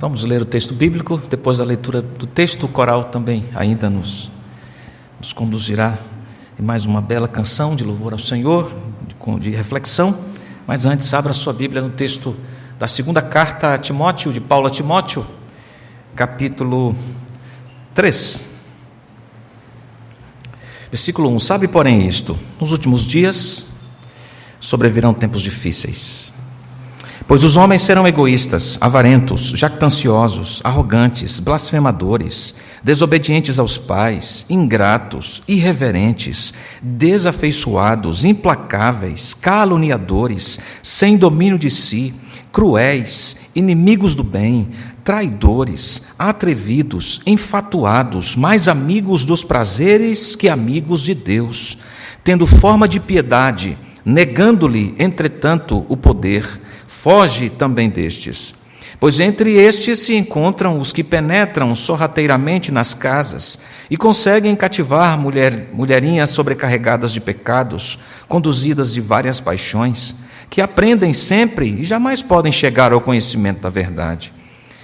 Vamos ler o texto bíblico. Depois da leitura do texto, o coral também ainda nos conduzirá em mais uma bela canção de louvor ao Senhor, de reflexão. Mas antes, abra sua Bíblia no texto da segunda carta a Timóteo, de Paulo a Timóteo, capítulo 3, versículo 1. Sabe, porém, isto: nos últimos dias sobrevirão tempos difíceis, pois os homens serão egoístas, avarentos, jactanciosos, arrogantes, blasfemadores, desobedientes aos pais, ingratos, irreverentes, desafeiçoados, implacáveis, caluniadores, sem domínio de si, cruéis, inimigos do bem, traidores, atrevidos, enfatuados, mais amigos dos prazeres que amigos de Deus, tendo forma de piedade, negando-lhe, entretanto, o poder. Foge também destes, pois entre estes se encontram os que penetram sorrateiramente nas casas e conseguem cativar mulherinhas sobrecarregadas de pecados, conduzidas de várias paixões, que aprendem sempre e jamais podem chegar ao conhecimento da verdade.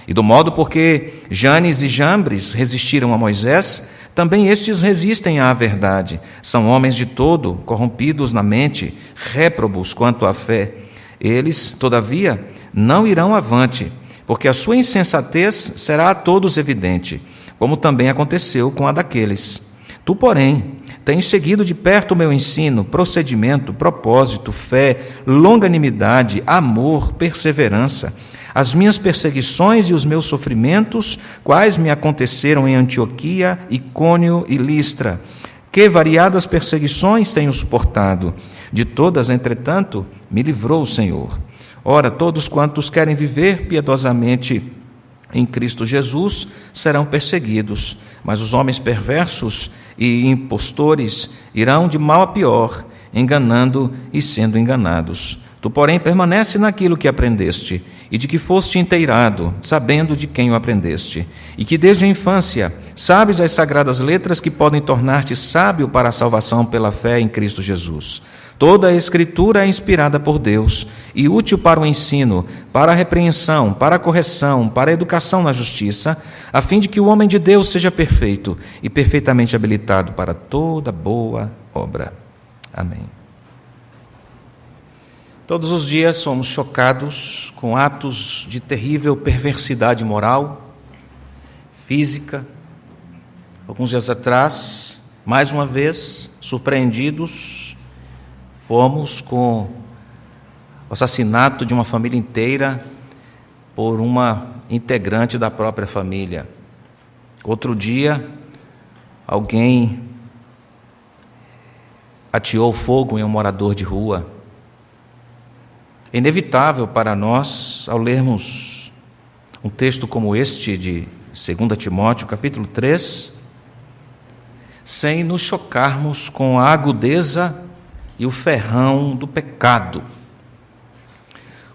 E do modo porque Janes e Jambres resistiram a Moisés, também estes resistem à verdade. São homens de todo, corrompidos na mente, réprobos quanto à fé. Eles, todavia, não irão avante, porque a sua insensatez será a todos evidente, como também aconteceu com a daqueles. Tu, porém, tens seguido de perto o meu ensino, procedimento, propósito, fé, longanimidade, amor, perseverança, as minhas perseguições e os meus sofrimentos, quais me aconteceram em Antioquia, Icônio e Listra. Que variadas perseguições tenho suportado. De todas, entretanto, me livrou o Senhor. Ora, todos quantos querem viver piedosamente em Cristo Jesus serão perseguidos, mas os homens perversos e impostores irão de mal a pior, enganando e sendo enganados. Tu, porém, permanece naquilo que aprendeste e de que foste inteirado, sabendo de quem o aprendeste, e que desde a infância sabes as sagradas letras que podem tornar-te sábio para a salvação pela fé em Cristo Jesus. Toda a Escritura é inspirada por Deus e útil para o ensino, para a repreensão, para a correção, para a educação na justiça, a fim de que o homem de Deus seja perfeito e perfeitamente habilitado para toda boa obra. Amém. Todos os dias somos chocados com atos de terrível perversidade moral, física. Alguns dias atrás, mais uma vez, surpreendidos, fomos com o assassinato de uma família inteira por uma integrante da própria família. Outro dia, alguém ateou fogo em um morador de rua. É inevitável para nós, ao lermos um texto como este de 2 Timóteo, capítulo 3, sem nos chocarmos com a agudeza e o ferrão do pecado.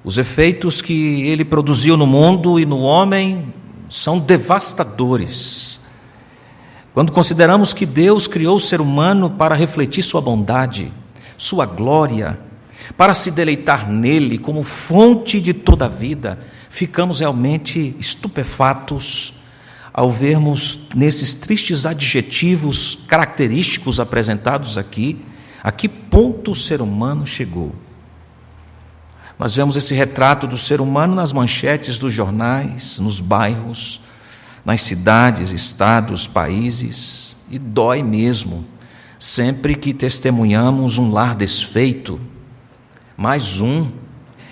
Os efeitos que ele produziu no mundo e no homem são devastadores. Quando consideramos que Deus criou o ser humano para refletir sua bondade, sua glória, para se deleitar nele como fonte de toda a vida, ficamos realmente estupefatos ao vermos nesses tristes adjetivos característicos apresentados aqui, a que ponto o ser humano chegou. Nós vemos esse retrato do ser humano nas manchetes dos jornais, nos bairros, nas cidades, estados, países, e dói mesmo, sempre que testemunhamos um lar desfeito, mais um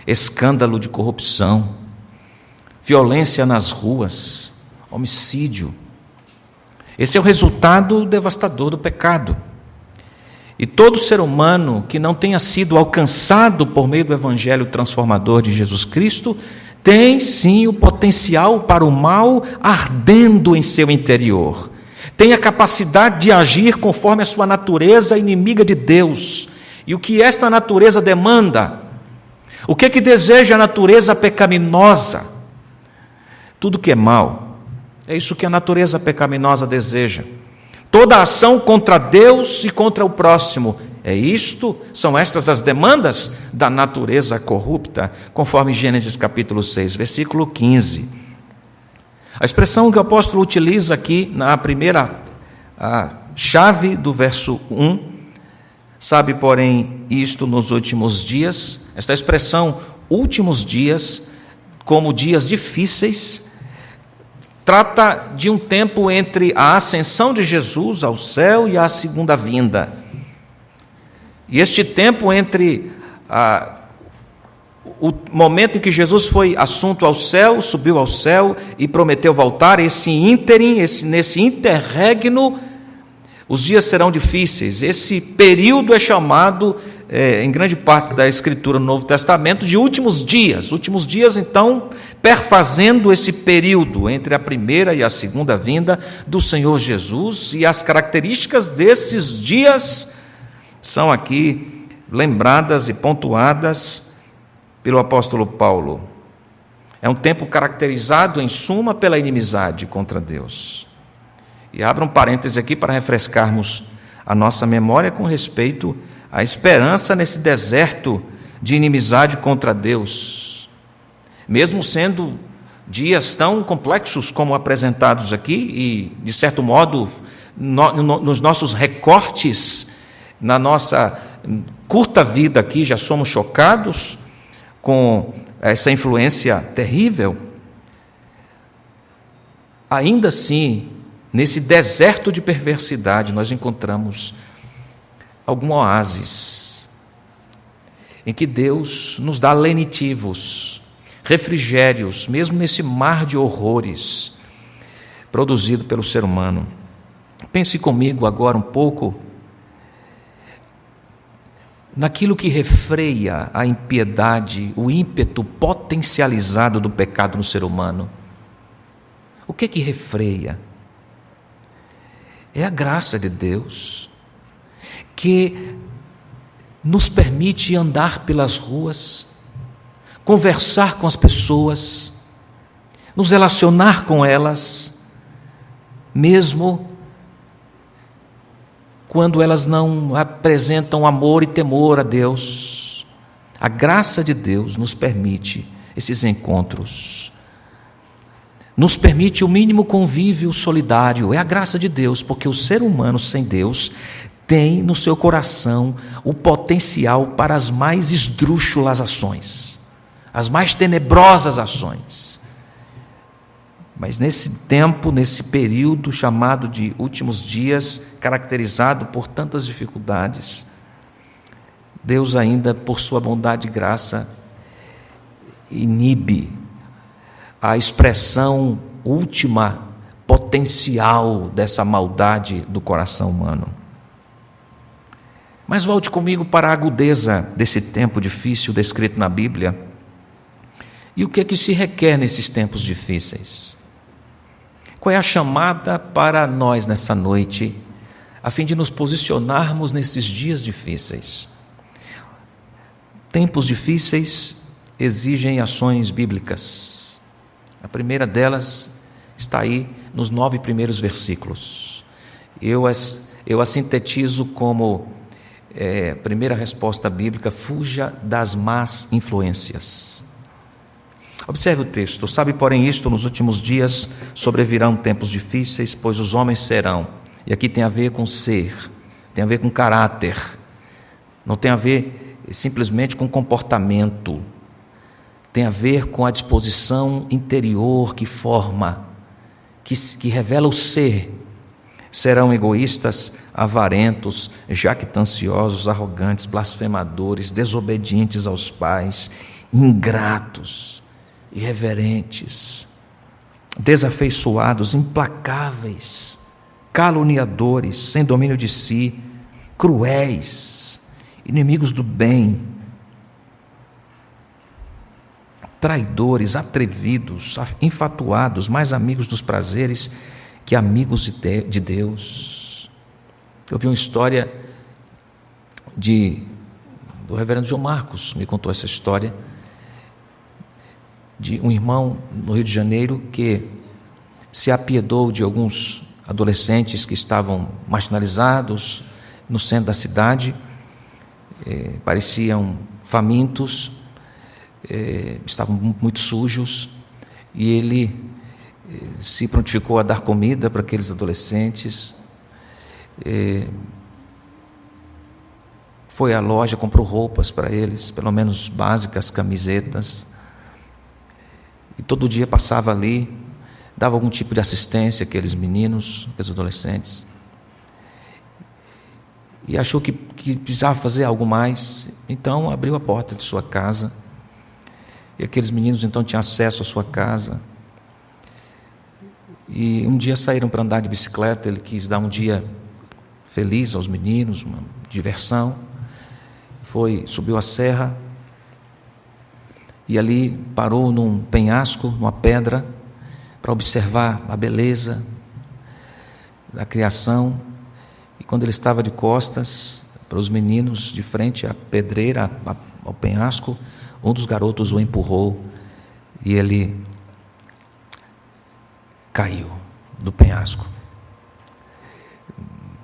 escândalo de corrupção, violência nas ruas, homicídio. Esse é o resultado devastador do pecado. E todo ser humano que não tenha sido alcançado por meio do Evangelho transformador de Jesus Cristo tem sim o potencial para o mal ardendo em seu interior. Tem a capacidade de agir conforme a sua natureza inimiga de Deus. E o que esta natureza demanda? O que deseja a natureza pecaminosa? Tudo que é mal. É isso que a natureza pecaminosa deseja. Toda ação contra Deus e contra o próximo. São estas as demandas da natureza corrupta, conforme Gênesis capítulo 6, versículo 15. A expressão que o apóstolo utiliza aqui na primeira chave do verso 1, sabe, porém, isto nos últimos dias, esta expressão últimos dias, como dias difíceis, trata de um tempo entre a ascensão de Jesus ao céu e a segunda vinda. E este tempo entre o momento em que Jesus foi assunto ao céu, subiu ao céu e prometeu voltar, nesse interregno, os dias serão difíceis. Esse período é chamado, em grande parte da Escritura no Novo Testamento, de últimos dias. Últimos dias, então, perfazendo esse período entre a primeira e a segunda vinda do Senhor Jesus. E as características desses dias são aqui lembradas e pontuadas pelo apóstolo Paulo. É um tempo caracterizado, em suma, pela inimizade contra Deus. E abra um parêntese aqui para refrescarmos a nossa memória com respeito à esperança nesse deserto de inimizade contra Deus. Mesmo sendo dias tão complexos como apresentados aqui, e, de certo modo, nos nossos recortes, na nossa curta vida aqui, já somos chocados com essa influência terrível, ainda assim, nesse deserto de perversidade, nós encontramos algum oásis em que Deus nos dá lenitivos, refrigérios, mesmo nesse mar de horrores produzido pelo ser humano. Pense comigo agora um pouco naquilo que refreia a impiedade, o ímpeto potencializado do pecado no ser humano. O que refreia? É a graça de Deus, que nos permite andar pelas ruas, conversar com as pessoas, nos relacionar com elas, mesmo quando elas não apresentam amor e temor a Deus. A graça de Deus nos permite esses encontros, nos permite o mínimo convívio solidário. É a graça de Deus, porque o ser humano sem Deus tem no seu coração o potencial para as mais esdrúxulas ações, as mais tenebrosas ações. Mas nesse tempo, nesse período chamado de últimos dias, caracterizado por tantas dificuldades, Deus ainda, por sua bondade e graça, inibe a expressão última, potencial dessa maldade do coração humano. Mas volte comigo para a agudeza desse tempo difícil descrito na Bíblia. E o que é que se requer nesses tempos difíceis? Qual é a chamada para nós nessa noite, a fim de nos posicionarmos nesses dias difíceis? Tempos difíceis exigem ações bíblicas. A primeira delas está aí nos 9 primeiros versículos. Eu a sintetizo como primeira resposta bíblica: fuja das más influências. Observe o texto: sabe, porém, isto, nos últimos dias sobrevirão tempos difíceis, pois os homens serão. E aqui tem a ver com ser, tem a ver com caráter, não tem a ver simplesmente com comportamento, tem a ver com a disposição interior que forma, que revela o ser. Serão egoístas, avarentos, jactanciosos, arrogantes, blasfemadores, desobedientes aos pais, ingratos, irreverentes, desafeiçoados, implacáveis, caluniadores, sem domínio de si, cruéis, inimigos do bem, traidores, atrevidos, infatuados, mais amigos dos prazeres que amigos de Deus. Eu vi uma história do reverendo João Marcos, me contou essa história, de um irmão no Rio de Janeiro que se apiedou de alguns adolescentes que estavam marginalizados no centro da cidade, pareciam famintos, estavam muito sujos, e ele se prontificou a dar comida para aqueles adolescentes, foi à loja, comprou roupas para eles, pelo menos básicas, camisetas, e todo dia passava ali, dava algum tipo de assistência àqueles meninos, àqueles adolescentes, e achou que precisava fazer algo mais, então abriu a porta de sua casa, e aqueles meninos então tinham acesso à sua casa, e um dia saíram para andar de bicicleta. Ele quis dar um dia feliz aos meninos, uma diversão, subiu a serra, e ali parou num penhasco, numa pedra, para observar a beleza da criação. E quando ele estava de costas para os meninos, de frente à pedreira, ao penhasco, um dos garotos o empurrou e ele caiu do penhasco.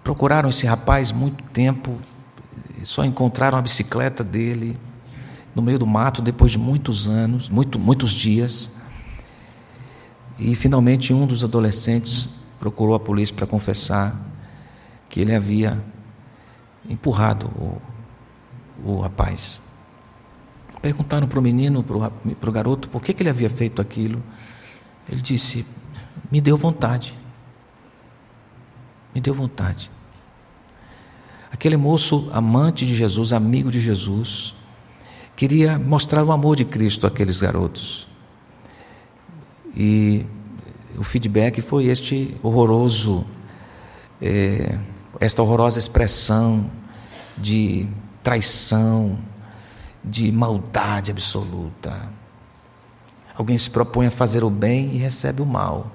Procuraram esse rapaz muito tempo, só encontraram a bicicleta dele no meio do mato depois de muitos anos, muitos dias. E finalmente um dos adolescentes procurou a polícia para confessar que ele havia empurrado o rapaz. Perguntaram para o menino, para o garoto, por que ele havia feito aquilo. Ele disse: me deu vontade. Me deu vontade. Aquele moço amante de Jesus, amigo de Jesus, queria mostrar o amor de Cristo àqueles garotos. E o feedback foi esta horrorosa expressão de traição, de maldade absoluta. Alguém se propõe a fazer o bem e recebe o mal.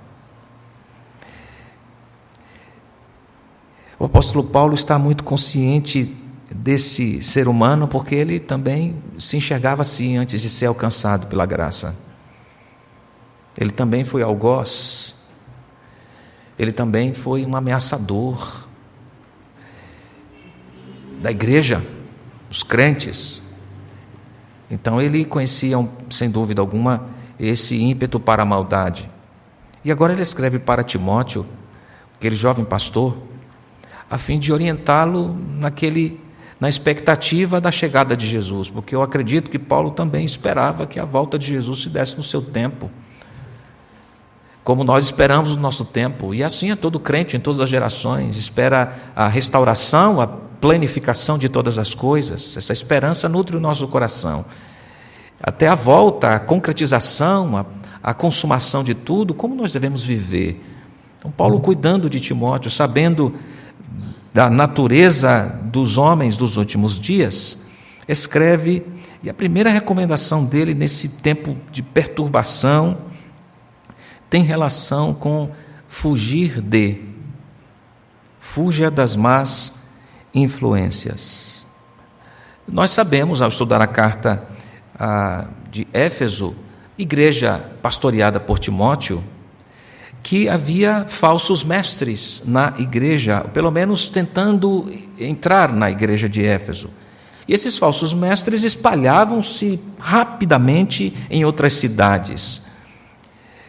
O apóstolo Paulo está muito consciente desse ser humano, porque ele também se enxergava assim antes de ser alcançado pela graça. Ele também foi algoz, ele também foi um ameaçador da igreja, dos crentes. Então ele conhecia, sem dúvida alguma, esse ímpeto para a maldade. E agora ele escreve para Timóteo, aquele jovem pastor, a fim de orientá-lo na expectativa da chegada de Jesus, porque eu acredito que Paulo também esperava que a volta de Jesus se desse no seu tempo, como nós esperamos no nosso tempo, e assim é todo crente em todas as gerações, espera a restauração, a planificação de todas as coisas. Essa esperança nutre o nosso coração, até a volta, a concretização, a consumação de tudo, como nós devemos viver. Então Paulo, cuidando de Timóteo, sabendo da natureza dos homens dos últimos dias, escreve, e a primeira recomendação dele nesse tempo de perturbação tem relação com fuja das más influências. Nós sabemos, ao estudar a carta de Éfeso, igreja pastoreada por Timóteo, que havia falsos mestres na igreja, pelo menos tentando entrar na igreja de Éfeso. E esses falsos mestres espalhavam-se rapidamente em outras cidades.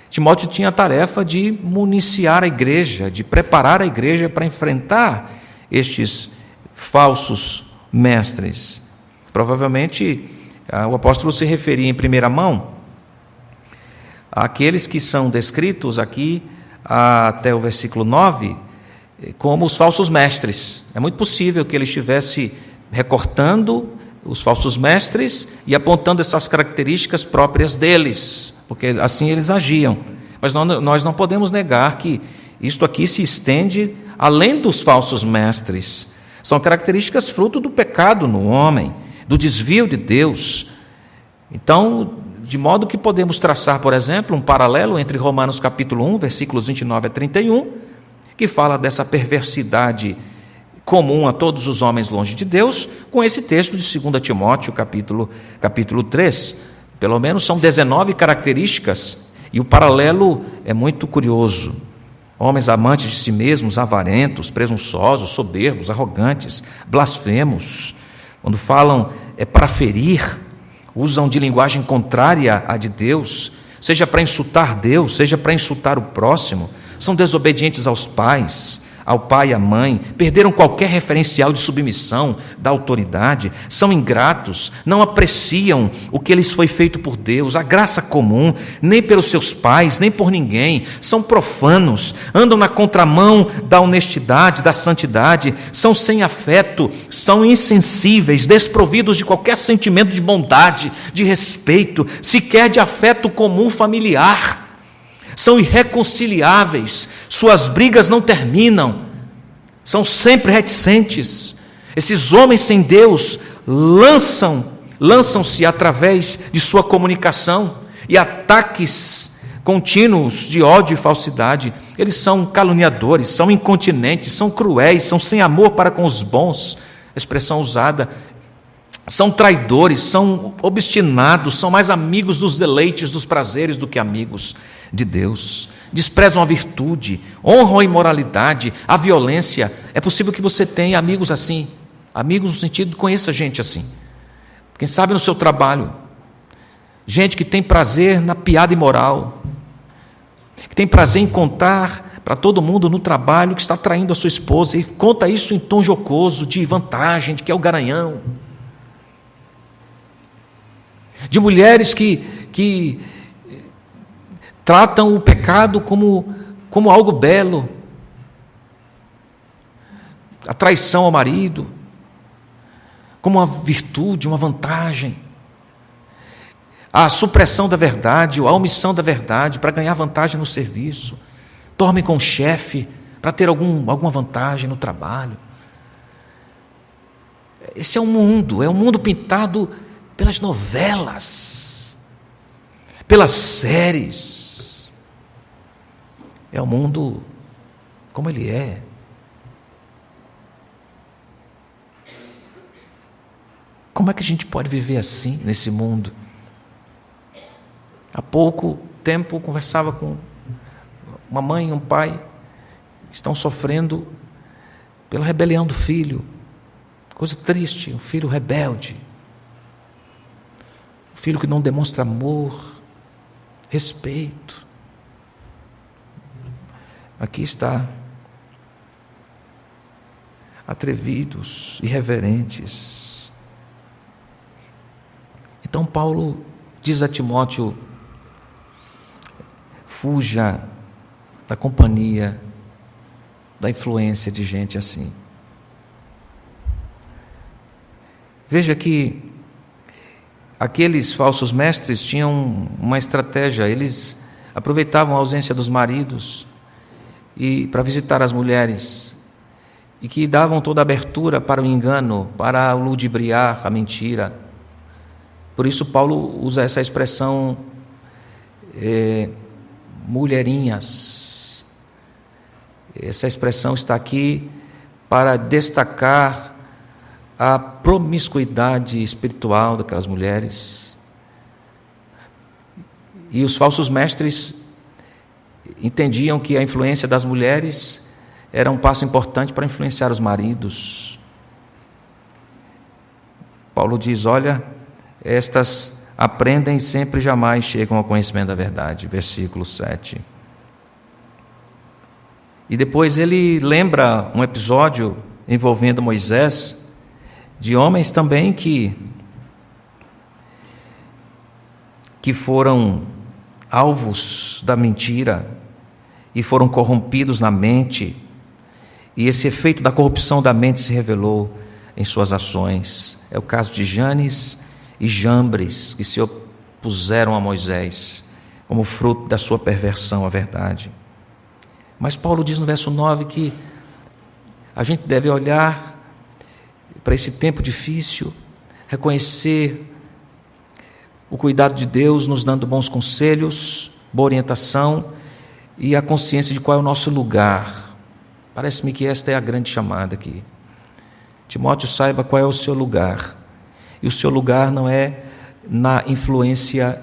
Timóteo tinha a tarefa de municiar a igreja, de preparar a igreja para enfrentar estes falsos mestres. Provavelmente o apóstolo se referia em primeira mão àqueles que são descritos aqui até o versículo 9 como os falsos mestres. É muito possível que ele estivesse recortando os falsos mestres e apontando essas características próprias deles, porque assim eles agiam. Mas nós não podemos negar que isto aqui se estende além dos falsos mestres. São características fruto do pecado no homem, do desvio de Deus. Então, de modo que podemos traçar, por exemplo, um paralelo entre Romanos capítulo 1, versículos 29 a 31, que fala dessa perversidade comum a todos os homens longe de Deus, com esse texto de 2 Timóteo, capítulo 3. Pelo menos são 19 características, e o paralelo é muito curioso. Homens amantes de si mesmos, avarentos, presunçosos, soberbos, arrogantes, blasfemos. Quando falam para ferir, usam de linguagem contrária à de Deus, seja para insultar Deus, seja para insultar o próximo, são desobedientes aos pais, ao pai e à mãe, perderam qualquer referencial de submissão da autoridade, são ingratos, não apreciam o que lhes foi feito por Deus, a graça comum, nem pelos seus pais, nem por ninguém, são profanos, andam na contramão da honestidade, da santidade, são sem afeto, são insensíveis, desprovidos de qualquer sentimento de bondade, de respeito, sequer de afeto comum familiar. São irreconciliáveis, suas brigas não terminam, são sempre reticentes. Esses homens sem Deus lançam-se através de sua comunicação e ataques contínuos de ódio e falsidade. Eles são caluniadores, são incontinentes, são cruéis, são sem amor para com os bons, expressão usada. São traidores, são obstinados, são mais amigos dos deleites, dos prazeres do que amigos de Deus. Desprezam a virtude, honram a imoralidade, a violência. É possível que você tenha amigos assim, amigos no sentido de conheça gente assim. Quem sabe no seu trabalho, gente que tem prazer na piada imoral, que tem prazer em contar para todo mundo no trabalho que está traindo a sua esposa e conta isso em tom jocoso, de vantagem, de que é o garanhão. De mulheres que tratam o pecado como algo belo, a traição ao marido, como uma virtude, uma vantagem, a supressão da verdade, a omissão da verdade para ganhar vantagem no serviço, dormem com o chefe para ter alguma vantagem no trabalho. Esse é um mundo pintado pelas novelas, pelas séries. É o mundo como ele é. Como é que a gente pode viver assim, nesse mundo? Há pouco tempo conversava com uma mãe e um pai que estão sofrendo pela rebelião do filho. Coisa triste, um filho rebelde. Um filho que não demonstra amor, respeito. Aqui está. Atrevidos, irreverentes. Então Paulo diz a Timóteo: fuja da companhia, da influência de gente assim. Veja que aqueles falsos mestres tinham uma estratégia. Eles aproveitavam a ausência dos maridos para visitar as mulheres, e que davam toda a abertura para o engano, para o ludibriar, a mentira. Por isso Paulo usa essa expressão mulherinhas. Essa expressão está aqui para destacar a promiscuidade espiritual daquelas mulheres. E os falsos mestres entendiam que a influência das mulheres era um passo importante para influenciar os maridos. Paulo diz: olha, estas aprendem sempre e jamais chegam ao conhecimento da verdade. Versículo 7. E depois ele lembra um episódio envolvendo Moisés, de homens também que foram alvos da mentira e foram corrompidos na mente, e esse efeito da corrupção da mente se revelou em suas ações. É o caso de Janes e Jambres, que se opuseram a Moisés como fruto da sua perversão à verdade. Mas Paulo diz no verso 9 que a gente deve olhar para esse tempo difícil, reconhecer o cuidado de Deus nos dando bons conselhos, boa orientação e a consciência de qual é o nosso lugar. Parece-me que esta é a grande chamada aqui. Timóteo, saiba qual é o seu lugar. E o seu lugar não é na influência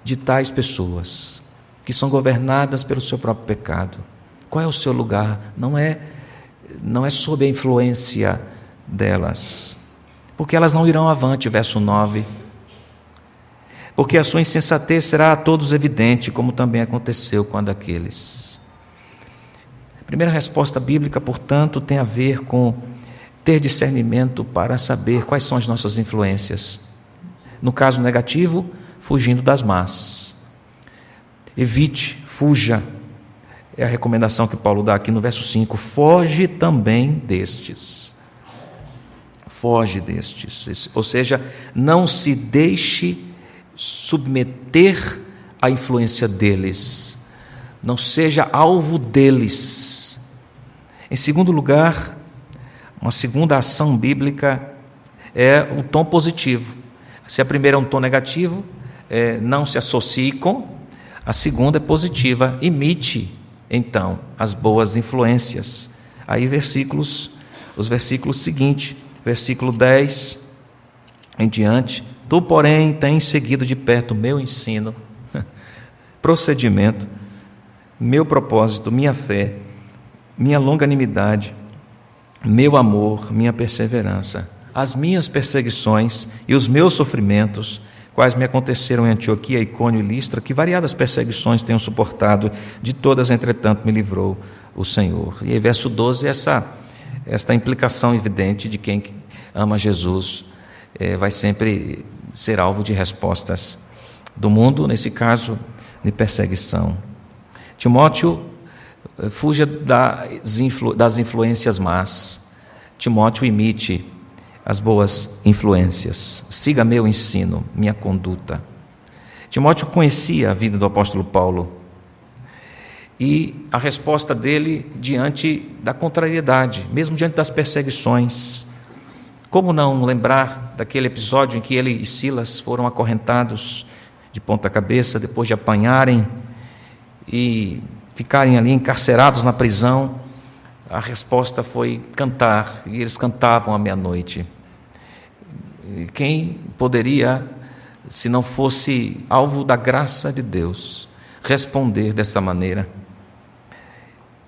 de tais pessoas que são governadas pelo seu próprio pecado. Qual é o seu lugar? Não é sob a influência delas, porque elas não irão avante, verso 9. porque a sua insensatez será a todos evidente, como também aconteceu com a daqueles. A primeira resposta bíblica, portanto, tem a ver com ter discernimento para saber quais são as nossas influências. No caso negativo, fugindo das más. Evite, fuja. É a recomendação que Paulo dá aqui no verso 5. Foge também destes. Foge destes. Ou seja, não se deixe submeter à influência deles. Não seja alvo deles. Em segundo lugar, uma segunda ação bíblica é o tom positivo. Se a primeira é um tom negativo, não se associe com. A segunda é positiva. Imite, então, as boas influências. Aí os versículos seguintes, versículo 10 em diante. Tu, porém, tens seguido de perto meu ensino, procedimento, meu propósito, minha fé, minha longanimidade, meu amor, minha perseverança, as minhas perseguições e os meus sofrimentos, quais me aconteceram em Antioquia, Icônio e Listra, que variadas perseguições tenho suportado, de todas, entretanto, me livrou o Senhor. E aí, verso 12, esta implicação evidente de quem ama Jesus vai sempre ser alvo de respostas do mundo, nesse caso, de perseguição. Timóteo, fuja das influências más. Timóteo, imite as boas influências. Siga meu ensino, minha conduta. Timóteo conhecia a vida do apóstolo Paulo e a resposta dele diante da contrariedade, mesmo diante das perseguições. Como não lembrar daquele episódio em que ele e Silas foram acorrentados de ponta cabeça, depois de apanharem e ficarem ali encarcerados na prisão? A resposta foi cantar, e eles cantavam à meia-noite. Quem poderia, se não fosse alvo da graça de Deus, responder dessa maneira?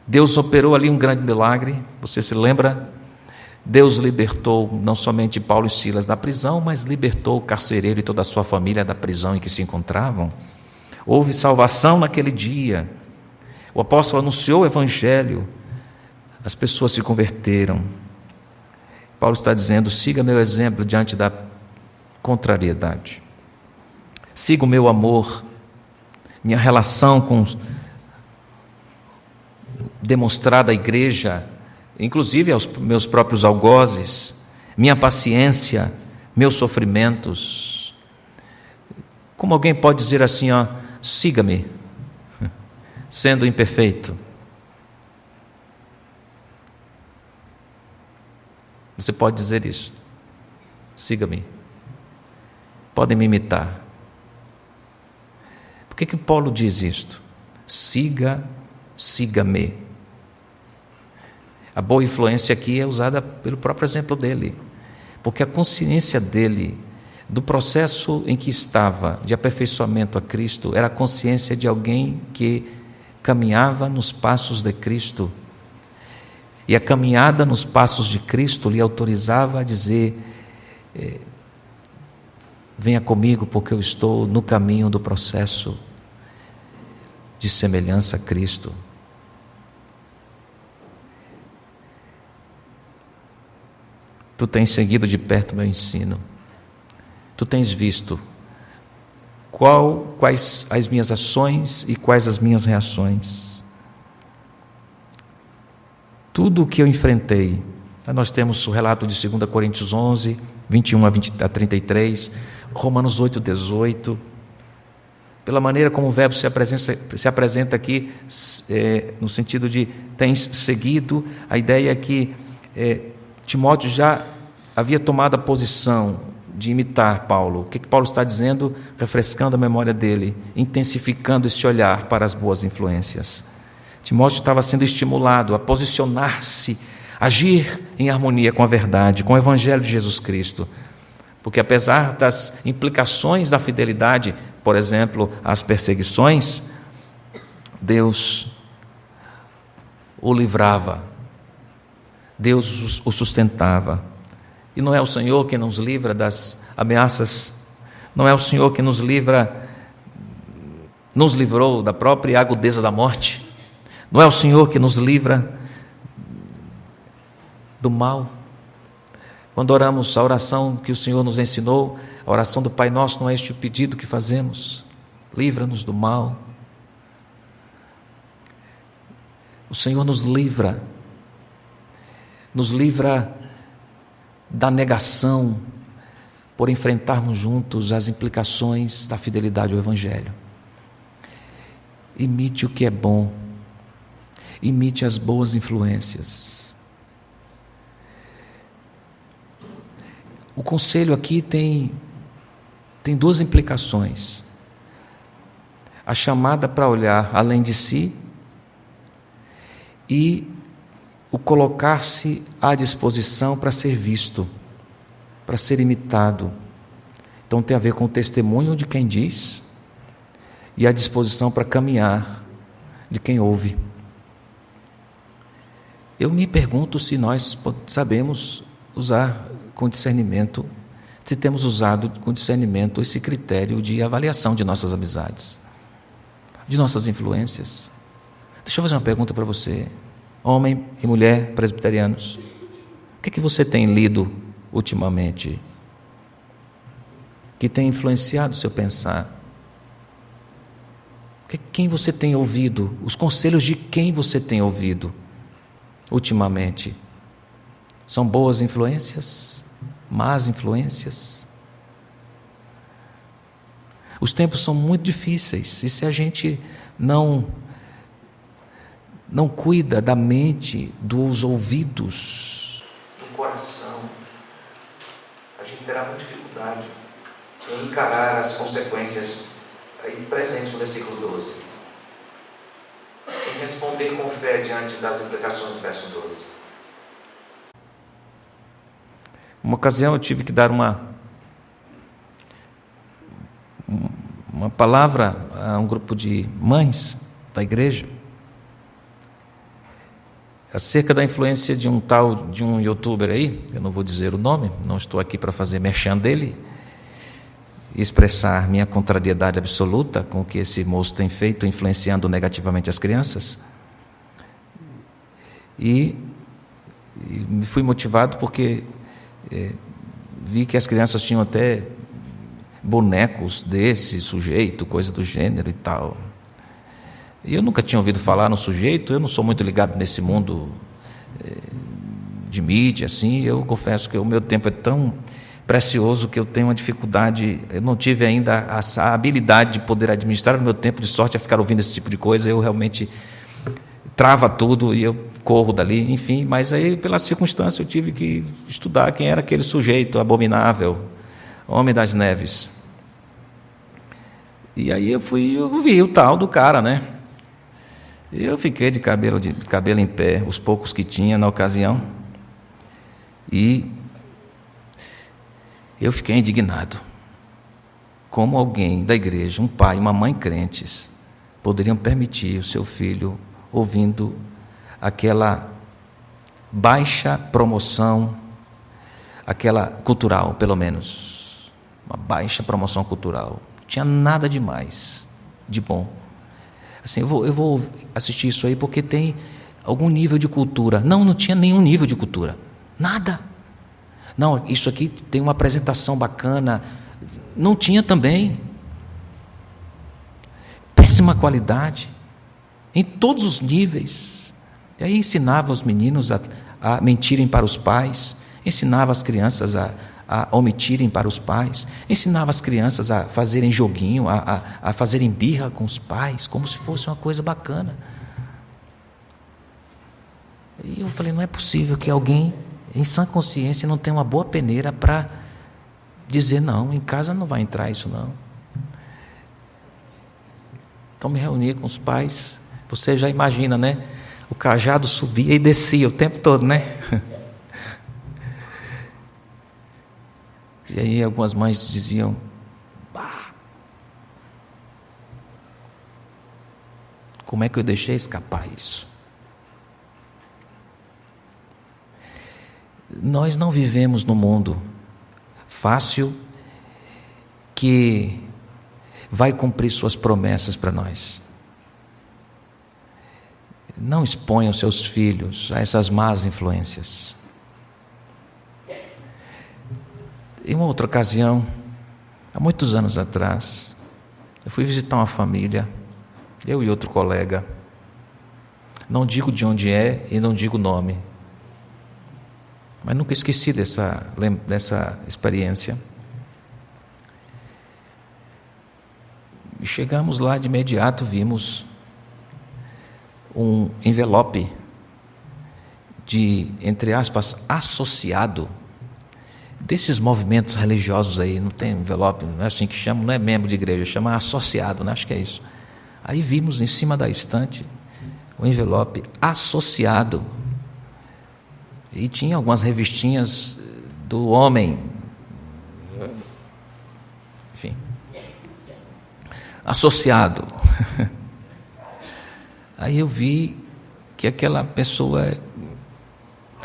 Deus operou ali um grande milagre, você se lembra? Deus libertou não somente Paulo e Silas da prisão, mas libertou o carcereiro e toda a sua família da prisão em que se encontravam. Houve salvação naquele dia. O apóstolo anunciou o evangelho. As pessoas se converteram. Paulo está dizendo: siga meu exemplo diante da contrariedade. Siga o meu amor, minha relação demonstrada à igreja, inclusive aos meus próprios algozes, minha paciência, meus sofrimentos. Como alguém pode dizer assim, siga-me, sendo imperfeito? Você pode dizer isso. Siga-me. Podem me imitar. Por que Paulo diz isto? Siga-me. A boa influência aqui é usada pelo próprio exemplo dele, porque a consciência dele do processo em que estava de aperfeiçoamento a Cristo era a consciência de alguém que caminhava nos passos de Cristo. E a caminhada nos passos de Cristo lhe autorizava a dizer: venha comigo, porque eu estou no caminho do processo de semelhança a Cristo. Tu tens seguido de perto o meu ensino. Tu tens visto quais as minhas ações e quais as minhas reações. Tudo o que eu enfrentei. Nós temos o relato de 2 Coríntios 11, 21 a 33, Romanos 8, 18. Pela maneira como o verbo se apresenta aqui, no sentido de tens seguido, a ideia é que Timóteo já havia tomado a posição de imitar Paulo. O que Paulo está dizendo? Refrescando a memória dele, intensificando esse olhar para as boas influências. Timóteo estava sendo estimulado a posicionar-se, agir em harmonia com a verdade, com o Evangelho de Jesus Cristo. Porque apesar das implicações da fidelidade, por exemplo, às perseguições, Deus o livrava, Deus o sustentava. E não é o Senhor que nos livra das ameaças Não é o Senhor que nos livrou da própria agudeza da morte? Não é o Senhor que nos livra do mal? Quando oramos a oração que o Senhor nos ensinou, a oração do Pai Nosso, não é este o pedido que fazemos? Livra-nos do mal. O Senhor nos livra da negação, por enfrentarmos juntos as implicações da fidelidade ao Evangelho. Imite o que é bom, imite as boas influências. O conselho aqui tem duas implicações: a chamada para olhar além de si e o colocar-se à disposição para ser visto, para ser imitado. Então tem a ver com o testemunho de quem diz e a disposição para caminhar de quem ouve. Eu me pergunto se nós sabemos usar com discernimento, se temos usado com discernimento esse critério de avaliação de nossas amizades, de nossas influências. Deixa eu fazer uma pergunta para você, homem e mulher presbiterianos. O que você tem lido ultimamente que tem influenciado o seu pensar? Quem você tem ouvido? Os conselhos de quem você tem ouvido ultimamente? São boas influências? Más influências? Os tempos são muito difíceis, e se a gente não cuida da mente, dos ouvidos, do coração, a gente terá muita dificuldade em encarar as consequências aí presentes no versículo 12, em responder com fé diante das implicações do verso 12. Uma ocasião eu tive que dar uma palavra a um grupo de mães da igreja acerca da influência de um youtuber aí, eu não vou dizer o nome, não estou aqui para fazer merchan dele, expressar minha contrariedade absoluta com o que esse moço tem feito, influenciando negativamente as crianças. E fui motivado porque vi que as crianças tinham até bonecos desse sujeito, coisa do gênero e tal. E eu nunca tinha ouvido falar no sujeito, eu não sou muito ligado nesse mundo de mídia, assim. Eu confesso que o meu tempo é tão precioso que eu tenho uma dificuldade, eu não tive ainda a habilidade de poder administrar o meu tempo, de sorte a ficar ouvindo esse tipo de coisa. Eu realmente trava tudo e eu corro dali, enfim. Mas aí, pela circunstância, eu tive que estudar quem era aquele sujeito abominável, Homem das Neves. E aí eu vi o tal do cara, né? Eu fiquei de cabelo em pé, os poucos que tinha na ocasião, e eu fiquei indignado. Como alguém da igreja, um pai e uma mãe crentes, poderiam permitir o seu filho ouvindo aquela baixa promoção, aquela cultural, pelo menos, uma baixa promoção cultural. Não tinha nada demais, de bom. Assim, eu vou assistir isso aí porque tem algum nível de cultura. Não tinha nenhum nível de cultura. Nada. Não, isso aqui tem uma apresentação bacana. Não tinha também. Péssima qualidade. Em todos os níveis. E aí ensinava os meninos a mentirem para os pais. Ensinava as crianças a omitirem para os pais, ensinava as crianças a fazerem joguinho, a fazerem birra com os pais, como se fosse uma coisa bacana. E eu falei, não é possível que alguém em sã consciência não tenha uma boa peneira para dizer, não, em casa não vai entrar isso não. Então me reuni com os pais, você já imagina, né? O cajado subia e descia o tempo todo, né? E aí algumas mães diziam, como é que eu deixei escapar isso? Nós não vivemos no mundo fácil que vai cumprir suas promessas para nós. Não exponham seus filhos a essas más influências. Em uma outra ocasião, há muitos anos atrás, eu fui visitar uma família, eu e outro colega. Não digo de onde é e não digo o nome, mas nunca esqueci dessa experiência. E chegamos lá, de imediato vimos um envelope de, entre aspas, associado desses movimentos religiosos aí. Não tem envelope, não é assim que chama, não é membro de igreja, chama associado, né? Acho que é isso. Aí vimos em cima da estante o envelope associado, e tinha algumas revistinhas do homem, enfim, associado. Aí eu vi que aquela pessoa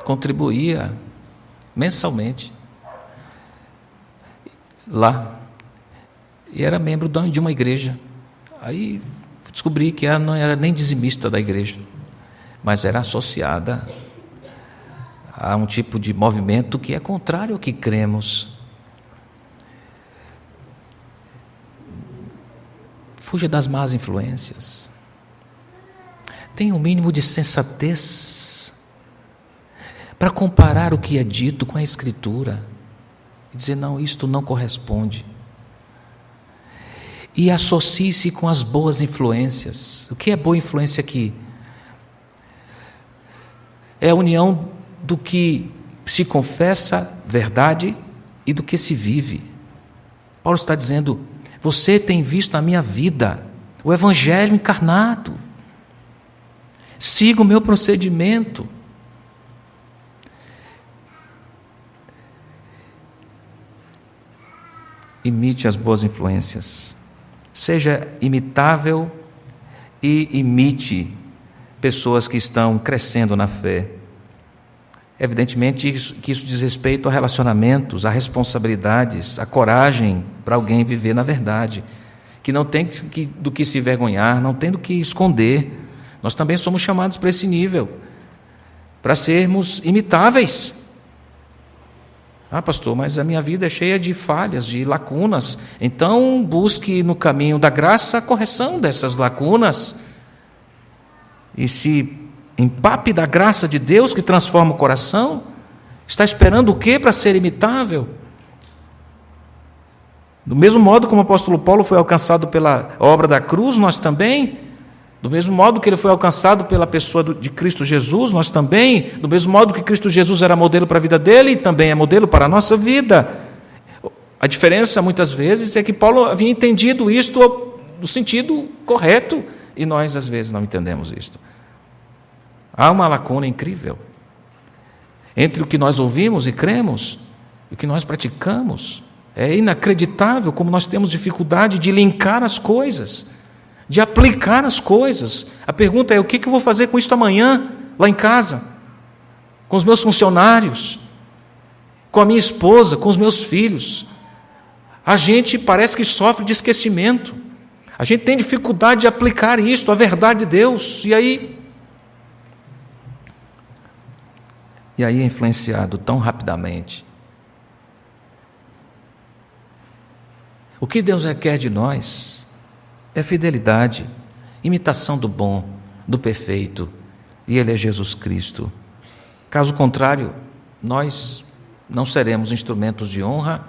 contribuía mensalmente lá, e era membro de uma igreja. Aí descobri que ela não era nem dizimista da igreja, mas era associada a um tipo de movimento que é contrário ao que cremos. Fuja das más influências. Tenha um mínimo de sensatez para comparar o que é dito com a Escritura e dizer: não, isto não corresponde. E associe-se com as boas influências. O que é boa influência aqui? É a união do que se confessa verdade e do que se vive. Paulo está dizendo: você tem visto na minha vida o Evangelho encarnado. Siga o meu procedimento. Imite as boas influências. Seja imitável e imite pessoas que estão crescendo na fé. Evidentemente que isso diz respeito a relacionamentos, a responsabilidades, a coragem para alguém viver na verdade, que não tem do que se envergonhar, não tem do que esconder. Nós também somos chamados para esse nível, para sermos imitáveis. Ah, pastor, mas a minha vida é cheia de falhas, de lacunas. Então busque no caminho da graça a correção dessas lacunas e se empape da graça de Deus que transforma o coração. Está esperando o quê para ser imitável? Do mesmo modo como o apóstolo Paulo foi alcançado pela obra da cruz, nós também. Do mesmo modo que ele foi alcançado pela pessoa de Cristo Jesus, nós também. Do mesmo modo que Cristo Jesus era modelo para a vida dele, também é modelo para a nossa vida. A diferença, muitas vezes, é que Paulo havia entendido isto no sentido correto, e nós, às vezes, não entendemos isto. Há uma lacuna incrível entre o que nós ouvimos e cremos e o que nós praticamos. É inacreditável como nós temos dificuldade de linkar as coisas, de aplicar as coisas. A pergunta é: o que eu vou fazer com isso amanhã, lá em casa, com os meus funcionários, com a minha esposa, com os meus filhos? A gente parece que sofre de esquecimento. A gente tem dificuldade de aplicar isto, a verdade de Deus, e aí é influenciado tão rapidamente. O que Deus requer de nós é fidelidade, imitação do bom, do perfeito, e Ele é Jesus Cristo. Caso contrário, nós não seremos instrumentos de honra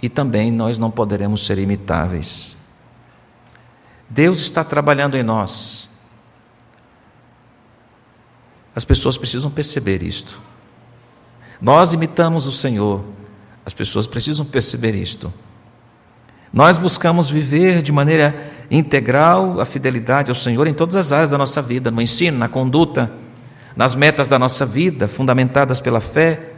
e também nós não poderemos ser imitáveis. Deus está trabalhando em nós. As pessoas precisam perceber isto. Nós imitamos o Senhor, as pessoas precisam perceber isto. Nós buscamos viver de maneira integral a fidelidade ao Senhor em todas as áreas da nossa vida, no ensino, na conduta, nas metas da nossa vida, fundamentadas pela fé,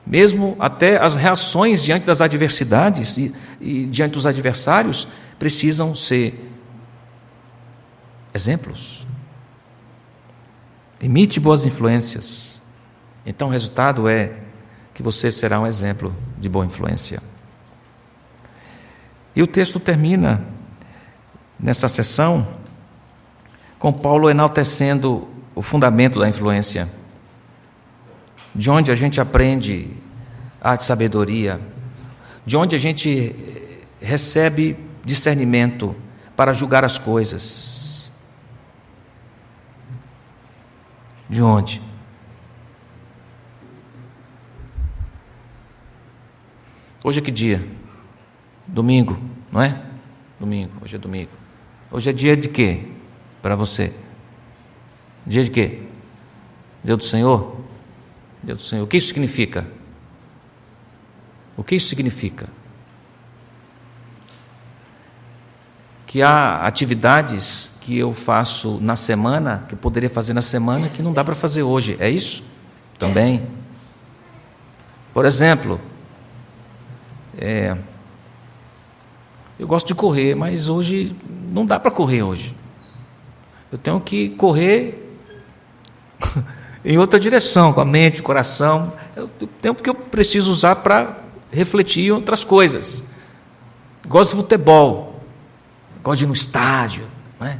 mesmo até as reações diante das adversidades e diante dos adversários precisam ser exemplos. Imite boas influências. Então o resultado é que você será um exemplo de boa influência. E o texto termina, nessa sessão, com Paulo enaltecendo o fundamento da influência, de onde a gente aprende a sabedoria, de onde a gente recebe discernimento para julgar as coisas. De onde? Hoje é que dia? Domingo, não é? Domingo, hoje é domingo. Hoje é dia de quê para você? Dia de quê? Dia do Senhor? Dia do Senhor. O que isso significa? O que isso significa? Que há atividades que eu faço na semana, que eu poderia fazer na semana, que não dá para fazer hoje. É isso? Também. Por exemplo, eu gosto de correr, mas hoje não dá para correr hoje. Eu tenho que correr em outra direção, com a mente, o coração. É o tempo que eu preciso usar para refletir em outras coisas. Gosto de futebol, gosto de ir no estádio, né?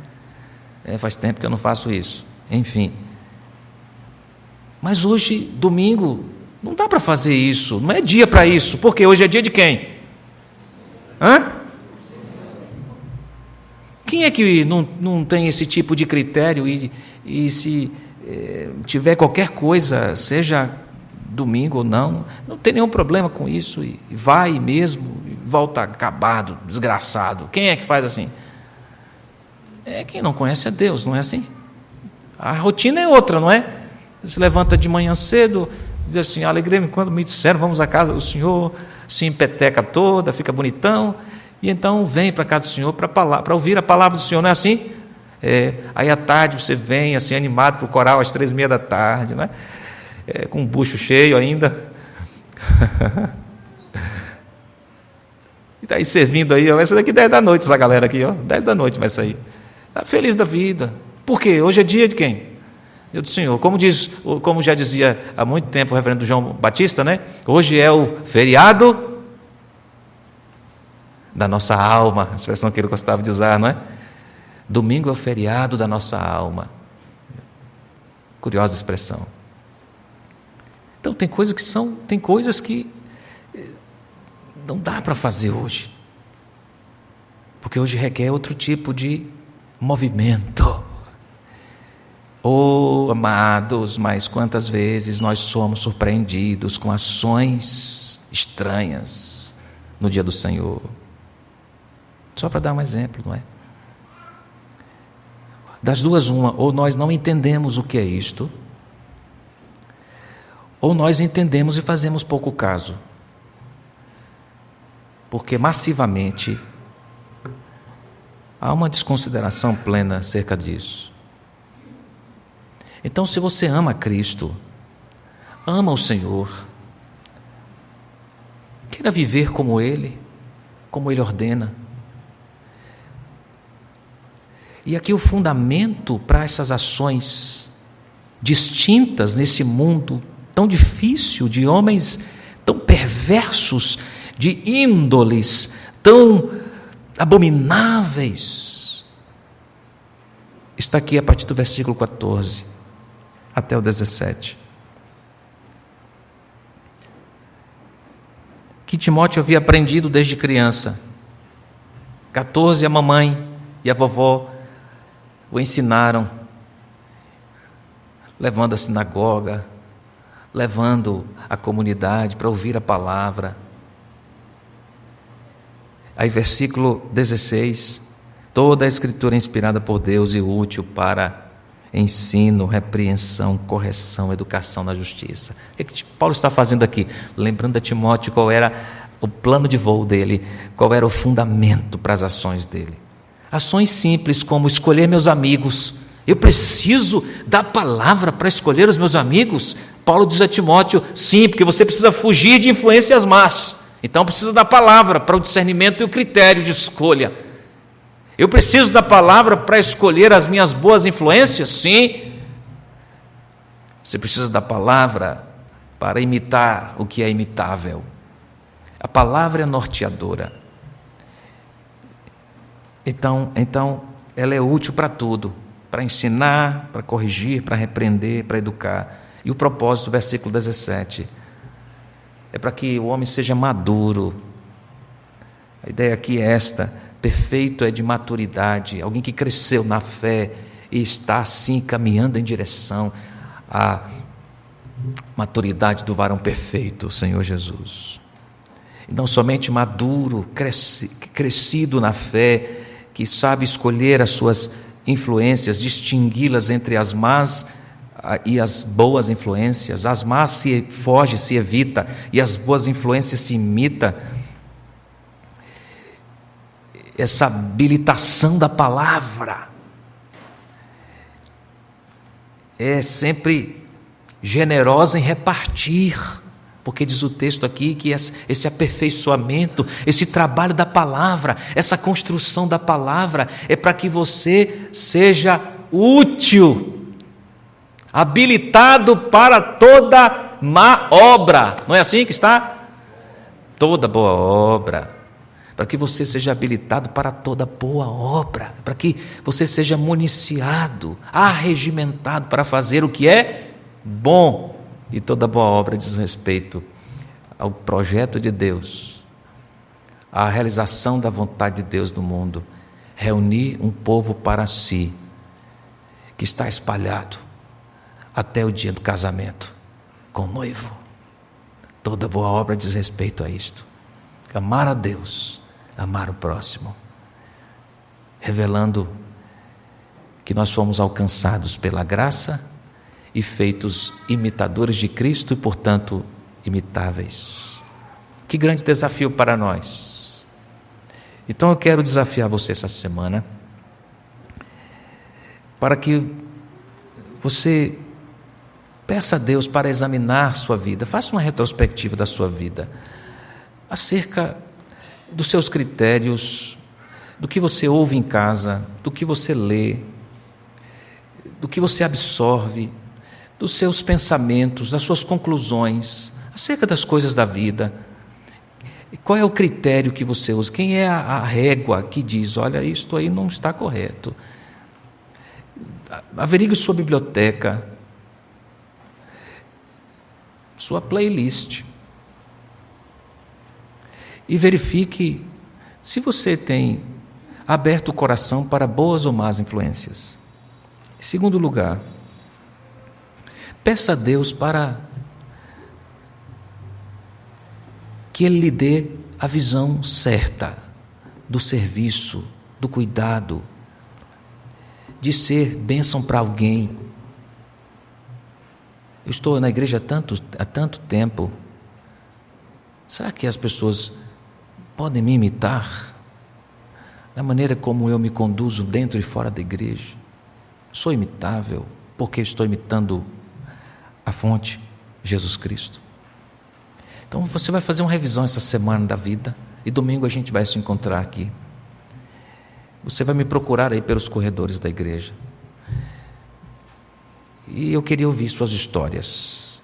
Faz tempo que eu não faço isso. Enfim. Mas hoje, domingo, não dá para fazer isso, não é dia para isso, porque hoje é dia de quem? Quem é que não tem esse tipo de critério e se tiver qualquer coisa, seja domingo ou não tem nenhum problema com isso, e vai mesmo, e volta acabado, desgraçado? Quem é que faz assim? É quem não conhece a Deus, não é assim? A rotina é outra, não é? Você se levanta de manhã cedo, diz assim: alegrei-me quando me disseram, vamos à casa do Senhor, se empeteca toda, fica bonitão, e então vem para a casa do Senhor para ouvir a palavra do Senhor, não é assim? Aí à tarde você vem assim animado para o coral às 3:30 da tarde, não é? Com o bucho cheio ainda. E está aí servindo aí, vai ser daqui 10 da noite essa galera aqui, 10 da noite vai sair. Está feliz da vida. Por quê? Hoje é dia de quem? Dia do Senhor. Como já dizia há muito tempo o reverendo João Batista, né? Hoje é o feriado da nossa alma, a expressão que ele gostava de usar, não é? Domingo é o feriado da nossa alma. Curiosa expressão. Então tem coisas que não dá para fazer hoje, porque hoje requer outro tipo de movimento. Oh, amados, mas quantas vezes nós somos surpreendidos com ações estranhas no dia do Senhor? Só para dar um exemplo, não é? Das duas, uma: ou nós não entendemos o que é isto, ou nós entendemos e fazemos pouco caso, porque massivamente há uma desconsideração plena acerca disso. Então, se você ama Cristo, ama o Senhor, queira viver como Ele ordena. E aqui o fundamento para essas ações distintas nesse mundo tão difícil, de homens tão perversos, de índoles tão abomináveis, está aqui a partir do versículo 14 até o 17. Que Timóteo havia aprendido desde criança. 14, a mamãe e a vovó o ensinaram, levando a sinagoga, levando a comunidade para ouvir a palavra. Aí versículo 16: toda a escritura é inspirada por Deus e útil para ensino, repreensão, correção, educação na justiça. O que Paulo está fazendo aqui? Lembrando a Timóteo qual era o plano de voo dele, qual era o fundamento para as ações dele. Ações simples como escolher meus amigos. Eu preciso da palavra para escolher os meus amigos? Paulo diz a Timóteo: sim, porque você precisa fugir de influências más. Então precisa da palavra para o discernimento e o critério de escolha. Eu preciso da palavra para escolher as minhas boas influências? Sim. Você precisa da palavra para imitar o que é imitável. A palavra é norteadora. Então ela é útil para tudo, para ensinar, para corrigir, para repreender, para educar. E o propósito, versículo 17, é para que o homem seja maduro. A ideia aqui é esta: perfeito é de maturidade, alguém que cresceu na fé e está assim caminhando em direção à maturidade do varão perfeito, o Senhor Jesus. E não somente maduro, crescido na fé, que sabe escolher as suas influências, distingui-las entre as más e as boas influências. As más se foge, se evita, e as boas influências se imita. Essa habilitação da palavra é sempre generosa em repartir, porque diz o texto aqui que esse aperfeiçoamento, esse trabalho da palavra, essa construção da palavra é para que você seja útil, habilitado para toda má obra. Não é assim que está? Toda boa obra. Para que você seja habilitado para toda boa obra, para que você seja municiado, arregimentado para fazer o que é bom. E toda boa obra diz respeito ao projeto de Deus, à realização da vontade de Deus no mundo, reunir um povo para si, que está espalhado até o dia do casamento com o noivo. Toda boa obra diz respeito a isto: amar a Deus, amar o próximo, revelando que nós fomos alcançados pela graça e feitos imitadores de Cristo e, portanto, imitáveis. Que grande desafio para nós. Então eu quero desafiar você essa semana para que você peça a Deus para examinar sua vida, faça uma retrospectiva da sua vida, acerca dos seus critérios, do que você ouve em casa, do que você lê, do que você absorve, dos seus pensamentos, das suas conclusões, acerca das coisas da vida. Qual é o critério que você usa? Quem é a régua que diz: olha, isto aí não está correto? Averigue sua biblioteca, sua playlist, e verifique se você tem aberto o coração para boas ou más influências. Em segundo lugar, peça a Deus para que Ele lhe dê a visão certa do serviço, do cuidado, de ser bênção para alguém. Eu estou na igreja há tanto tempo. Será que as pessoas podem me imitar na maneira como eu me conduzo dentro e fora da igreja? Sou imitável porque estou imitando a fonte, Jesus Cristo. Então você vai fazer uma revisão essa semana da vida, e domingo a gente vai se encontrar aqui. Você vai me procurar aí pelos corredores da igreja, e eu queria ouvir suas histórias.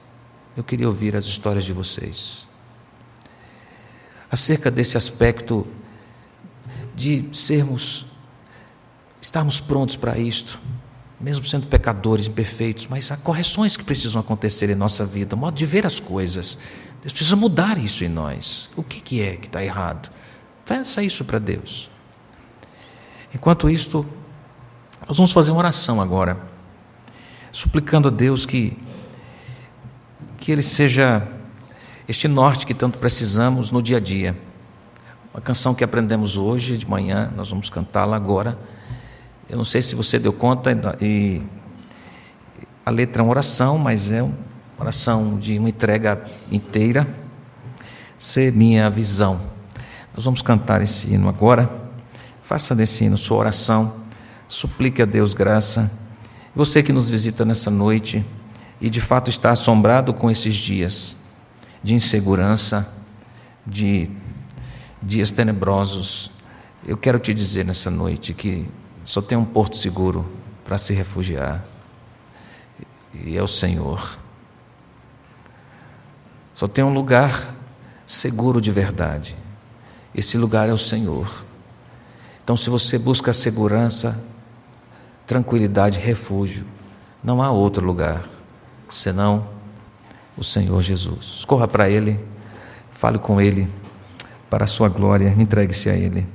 Eu queria ouvir as histórias de vocês acerca desse aspecto de estarmos prontos para isto, mesmo sendo pecadores, imperfeitos, mas há correções que precisam acontecer em nossa vida, o modo de ver as coisas. Deus precisa mudar isso em nós. O que é que está errado? Peça isso para Deus. Enquanto isto, nós vamos fazer uma oração agora, suplicando a Deus que Ele seja este norte que tanto precisamos no dia a dia. Uma canção que aprendemos hoje de manhã, nós vamos cantá-la agora. Eu não sei se você deu conta, e a letra é uma oração, mas é uma oração de uma entrega inteira. Ser minha visão. Nós vamos cantar esse hino agora. Faça desse hino sua oração, suplique a Deus graça. Você que nos visita nessa noite e de fato está assombrado com esses dias de insegurança, de dias tenebrosos, eu quero te dizer nessa noite que só tem um porto seguro para se refugiar, e é o Senhor. Só tem um lugar seguro de verdade, esse lugar é o Senhor. Então, se você busca segurança, tranquilidade, refúgio, não há outro lugar senão o Senhor Jesus. Corra para Ele, fale com Ele, para a sua glória, entregue-se a Ele.